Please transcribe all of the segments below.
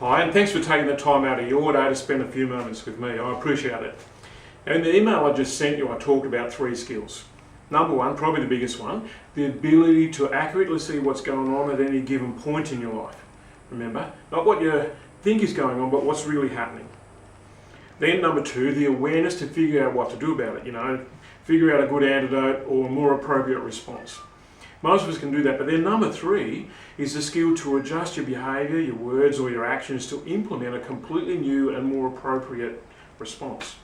Hi, and thanks for taking the time out of your day to spend a few moments with me. I appreciate it. In the email I just sent you, I talked about 3 skills. Number 1, probably the biggest one, the ability to accurately see what's going on at any given point in your life. Remember, not what you think is going on, but what's really happening. Then number 2, the awareness to figure out what to do about it, figure out a good antidote or a more appropriate response. Most of us can do that, but then number 3 is the skill to adjust your behaviour, your words or your actions to implement a completely new and more appropriate response.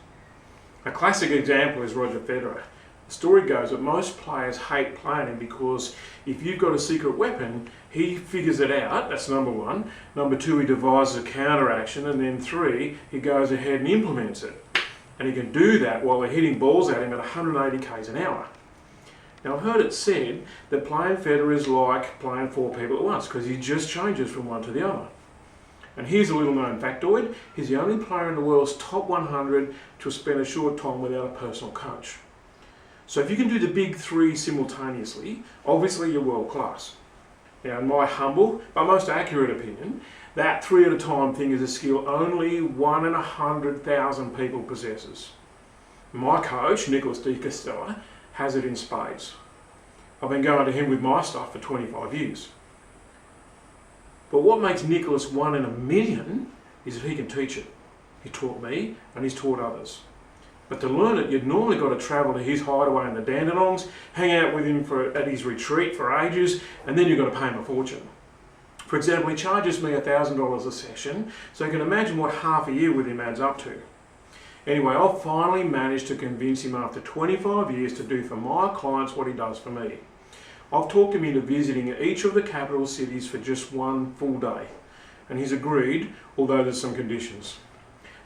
A classic example is Roger Federer. The story goes that most players hate playing him because if you've got a secret weapon, he figures it out, that's number 1. Number 2, he devises a counter action, and then 3, he goes ahead and implements it. And he can do that while they're hitting balls at him at 180 k's an hour. Now I've heard it said that playing Federer is like playing 4 people at once because he just changes from one to the other. And here's a little known factoid, he's the only player in the world's top 100 to spend a short time without a personal coach. So if you can do the big 3 simultaneously, obviously you're world class. Now in my humble but most accurate opinion, that 3 at a time thing is a skill only 1 in 100,000 people possesses. My coach, Castella, has it in spades. I've been going to him with my stuff for 25 years. But what makes Nicholas 1 in a million is that he can teach it. He taught me and he's taught others. But to learn it, you'd normally got to travel to his hideaway in the Dandenongs, hang out with him at his retreat for ages, and then you've got to pay him a fortune. For example, he charges me $1,000 a session, so you can imagine what half a year with him adds up to. Anyway, I've finally managed to convince him after 25 years to do for my clients what he does for me. I've talked him into visiting each of the capital cities for just 1 full day, and he's agreed, although there's some conditions.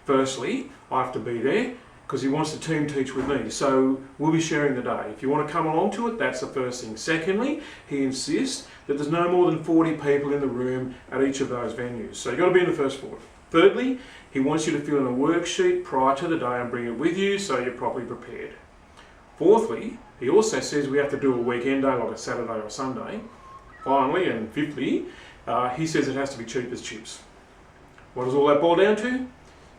Firstly, I have to be there because he wants to team teach with me, so we'll be sharing the day. If you want to come along to it, that's the first thing. Secondly, he insists that there's no more than 40 people in the room at each of those venues, so you've got to be in the first 40. Thirdly, he wants you to fill in a worksheet prior to the day and bring it with you so you're properly prepared. Fourthly, he also says we have to do a weekend day like a Saturday or Sunday. Finally, and fifthly, he says it has to be cheap as chips. What does all that boil down to?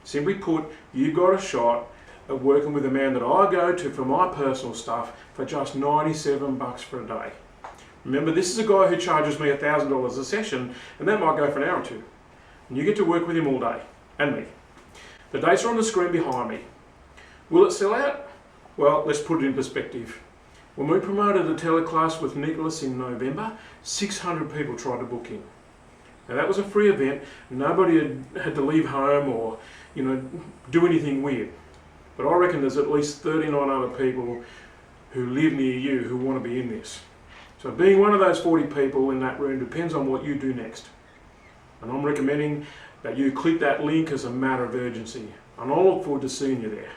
Simply put, you've got a shot at working with a man that I go to for my personal stuff for just $97 for a day. Remember, this is a guy who charges me $1,000 a session, and that might go for an hour or 2. And you get to work with him all day, and me. The dates are on the screen behind me. Will it sell out? Well, let's put it in perspective. When we promoted a teleclass with Nicholas in November, 600 people tried to book in. Now that was a free event, nobody had to leave home or do anything weird. But I reckon there's at least 39 other people who live near you who want to be in this. So being one of those 40 people in that room depends on what you do next. And I'm recommending that you click that link as a matter of urgency. And I'll look forward to seeing you there.